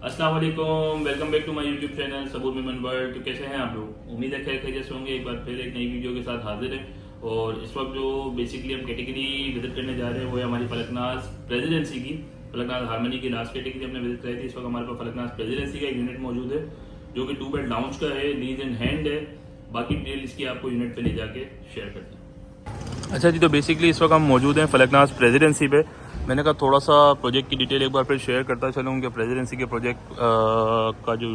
अस्सलाम वालेकुम, welcome back to my YouTube channel Saboor Memon world. तो कैसे हैं आप लोग? उम्मीद है खैर खैरियत से होंगे। एक बार फिर एक नई वीडियो के साथ हाजिर है। और इस वक्त जो बेसिकली हम कैटेगरी विजिट करने जा रहे हैं वो है हमारी फलकनाज प्रेसिडेंसी की। फलकनाज हारमनी की लास्ट कैटेगरी हमने विजिट कराई थी। इस वक्त हमारे पास फलकनाज प्रेसिडेंसी का एक यूनिट मौजूद है जो कि 2 बेड लाउंज का है, लीज इन हैंड है। बाकी डिटेल इसकी आपको यूनिट पे ले जाके शेयर करते हैं। अच्छा जी, तो बेसिकली इस वक्त हम मौजूद हैं फलकनाज प्रेसिडेंसी पे। मैंने कहा थोड़ा सा प्रोजेक्ट की डिटेल एक बार फिर शेयर करता चलूँ कि प्रेसिडेंसी के प्रोजेक्ट का जो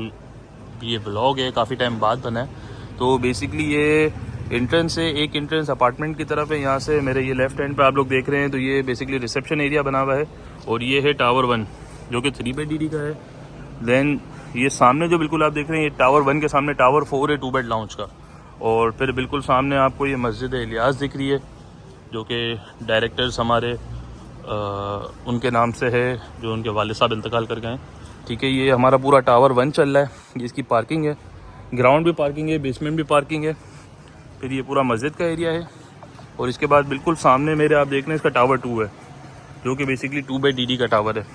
ये ब्लॉग है काफ़ी टाइम बाद बना है। तो बेसिकली ये एंट्रेंस है, एक एंट्रेंस अपार्टमेंट की तरफ है। यहाँ से मेरे ये लेफ्ट हैंड पे आप लोग देख रहे हैं तो ये बेसिकली रिसेप्शन एरिया बना हुआ है। और ये है टावर 1 जो कि 3 बेड डीडी का है। देन ये सामने जो बिल्कुल आप देख रहे हैं ये टावर 1 के सामने टावर 4 है 2 बेड लाउंज का। और फिर बिल्कुल सामने आपको ये मस्जिद इलियास दिख रही है जो कि डायरेक्टर्स हमारे उनके नाम से है, जो उनके वालिद साहब इंतकाल कर गए। ठीक है, ये हमारा पूरा टावर 1 चल रहा है। ये इसकी पार्किंग है, ग्राउंड भी पार्किंग है, बेसमेंट भी पार्किंग है। फिर ये पूरा मस्जिद का एरिया है। और इसके बाद बिल्कुल सामने मेरे आप देख रहे हैं इसका टावर 2 है जो कि बेसिकली 2 बेड डीडी का टावर है।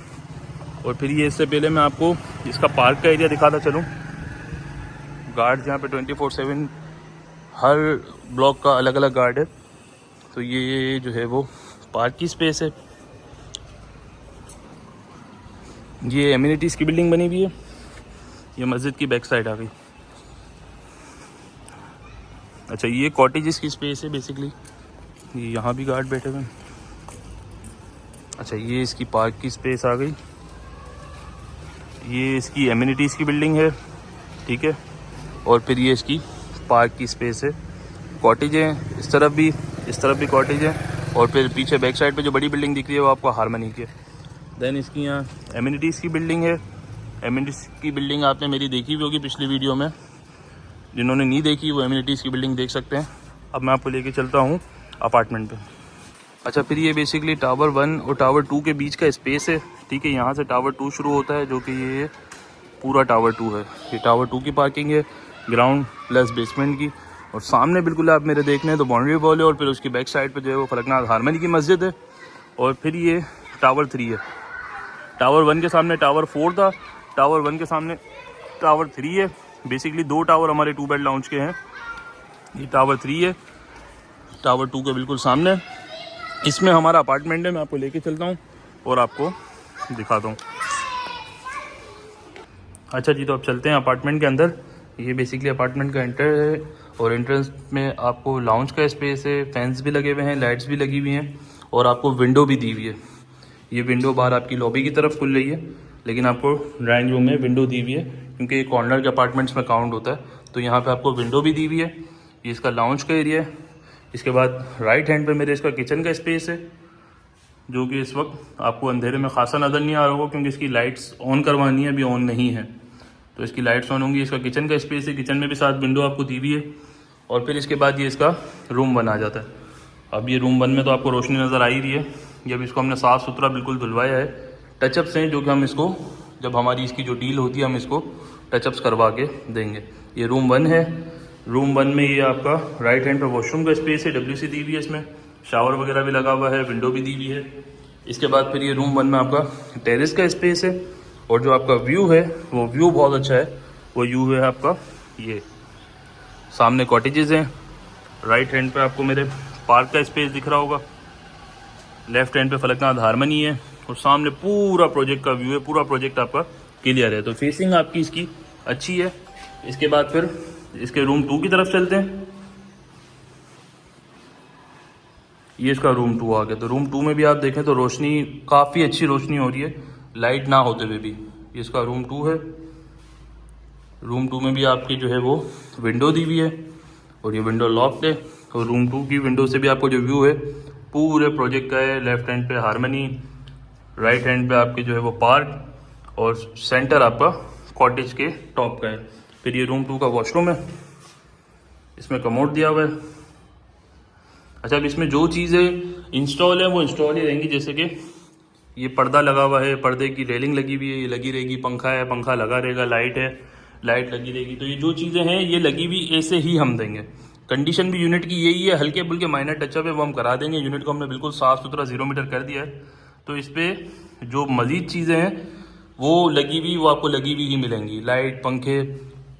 और फिर ये इससे पहले मैं आपको इसका पार्क का एरिया दिखाता चलूँ। गार्ड यहाँ पे 24/7 हर ब्लॉक का अलग अलग गार्ड है। तो ये जो है वो पार्क की स्पेस है। ये एमिनिटीज़ की बिल्डिंग बनी हुई है। ये मस्जिद की बैक साइड आ गई। अच्छा, ये कॉटेजेस की स्पेस है बेसिकली। ये यहाँ भी गार्ड बैठे हुए हैं। अच्छा, ये इसकी पार्क की स्पेस आ गई। ये इसकी एमिनिटीज़ की बिल्डिंग है। ठीक है, और फिर ये इसकी पार्क की स्पेस है। कॉटेज हैं इस तरफ भी कॉटेज है। और फिर पीछे बैक साइड पे जो बड़ी बिल्डिंग दिख रही है वो आपको हारमनी की है। देन इसकी यहाँ एमिनिटीज़ की बिल्डिंग है। एमिनिटीज़ की बिल्डिंग आपने मेरी देखी भी होगी पिछली वीडियो में। जिन्होंने नहीं देखी वो एमिनिटीज़ की बिल्डिंग देख सकते हैं। अब मैं आपको लेके चलता हूँ अपार्टमेंट पे। अच्छा, फिर ये बेसिकली टावर 1 और टावर 2 के बीच का स्पेस है। ठीक है, यहाँ से टावर 2 शुरू होता है जो कि ये पूरा टावर 2 है। ये टावर 2 की पार्किंग है, ग्राउंड प्लस बेसमेंट की। और सामने बिल्कुल आप मेरे देखने हैं तो बाउंड्री वॉल है। और फिर उसकी बैक साइड पर जो है वो फलकनाज हारमनी की मस्जिद है। और फिर ये टावर 3 है। टावर 1 के सामने टावर 4 था, टावर 1 के सामने टावर 3 है। बेसिकली 2 टावर हमारे 2 बेड लाउंज के हैं। ये टावर 3 है, टावर 2 के बिल्कुल सामने इसमें हमारा अपार्टमेंट है। मैं आपको लेके चलता हूँ और आपको दिखाता हूँ। अच्छा जी, तो अब चलते हैं अपार्टमेंट के अंदर। ये बेसिकली अपार्टमेंट का एंटर है। और एंट्रेंस में आपको लाउंज का स्पेस है, फैंस भी लगे हुए हैं, लाइट्स भी लगी हुई हैं और आपको विंडो भी दी हुई है। ये विंडो बाहर आपकी लॉबी की तरफ खुल रही है, लेकिन आपको ड्राइंग रूम में विंडो दी हुई है क्योंकि ये कॉर्नर के अपार्टमेंट्स में काउंट होता है। तो यहाँ पे आपको विंडो भी दी हुई है। ये इसका लाउंज का एरिया है। इसके बाद राइट हैंड पे मेरे इसका किचन का स्पेस है जो कि इस वक्त आपको अंधेरे में खासा नज़र नहीं आ रहा होगा क्योंकि इसकी लाइट्स ऑन करवानी है, अभी ऑन नहीं है। तो इसकी लाइट्स ऑन होंगी। इसका किचन का स्पेस है, किचन में भी साथ विंडो आपको दी हुई है। और फिर इसके बाद ये इसका रूम 1 आ जाता है। अब ये रूम 1 में तो आपको रोशनी नज़र आ ही रही है। जब इसको हमने साफ़ सुथरा बिल्कुल धुलवाया है। टचअप्स हैं जो कि हम इसको जब हमारी इसकी जो डील होती है हम इसको टचअप्स करवा के देंगे। ये रूम 1 है। रूम 1 में ये आपका राइट हैंड पे वॉशरूम का स्पेस है, WC दी हुई है, इसमें शावर वगैरह भी लगा हुआ है, विंडो भी दी हुई है। इसके बाद फिर ये रूम 1 में आपका टेरेस का स्पेस है। और जो आपका व्यू है वो व्यू बहुत अच्छा है। वो व्यू है आपका ये सामने कॉटेजेस हैं। राइट हैंड पे आपको मेरे पार्क का स्पेस दिख रहा होगा। लेफ्ट हैंड पे फलकनाज हारमनी है। और सामने पूरा प्रोजेक्ट का व्यू है। पूरा प्रोजेक्ट आपका क्लियर है। तो फेसिंग आपकी इसकी अच्छी है। इसके बाद फिर इसके रूम 2 की तरफ चलते हैं। ये इसका रूम 2 आ गया। तो रूम 2 में भी आप देखें तो रोशनी काफ़ी अच्छी रोशनी हो रही है लाइट ना होते हुए भी। ये इसका रूम 2 है। रूम 2 में भी आपकी जो है वो विंडो दी हुई है और ये विंडो लॉक्ड है। और रूम 2 की विंडो से भी आपको जो व्यू है पूरे प्रोजेक्ट का है। लेफ्ट हैंड पे हारमनी, राइट हैंड पे आपके जो है वो पार्क और सेंटर आपका कॉटेज के टॉप का है। फिर ये रूम 2 का वॉशरूम है। इसमें कमोड दिया हुआ है। अच्छा, अब इसमें जो चीज़ें इंस्टॉल है वो इंस्टॉल ही रहेंगी। जैसे कि ये पर्दा लगा हुआ है, पर्दे की रेलिंग लगी हुई है, ये लगी रहेगी। पंखा है, पंखा लगा रहेगा। लाइट है, लाइट लगी रहेगी। तो ये जो चीज़ें हैं ये लगी हुई ऐसे ही हम देंगे। कंडीशन भी यूनिट की यही है। हल्के बुल्के माइनर टचअप है वो हम करा देंगे। यूनिट को हमने बिल्कुल साफ़ सुथरा 0 मीटर कर दिया है। तो इस पर जो मज़ीद चीज़ें हैं वो लगी हुई, वो आपको लगी हुई ही मिलेंगी। लाइट, पंखे,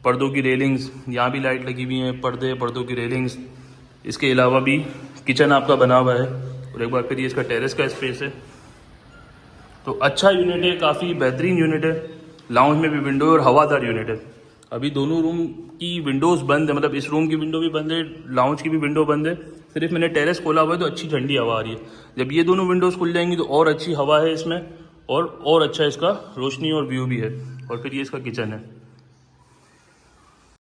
पर्दों की रेलिंग्स, यहाँ भी लाइट लगी हुई हैं, पर्दे, पर्दों की रेलिंग्स। इसके अलावा भी किचन आपका बना हुआ है। और एक बार फिर ये इसका टेरेस का स्पेस है। तो अच्छा यूनिट है, काफ़ी बेहतरीन यूनिट है। लाउंज में भी विंडो और हवादार यूनिट है। अभी दोनों रूम की विंडोज़ बंद है, मतलब इस रूम की विंडो भी बंद है, लाउंज की भी विंडो बंद है। सिर्फ मैंने टेरेस खोला हुआ है तो अच्छी ठंडी हवा आ रही है। जब ये दोनों विंडोज़ खुल जाएंगी तो और अच्छी हवा है इसमें, और अच्छा इसका रोशनी और व्यू भी है। और फिर ये इसका किचन है।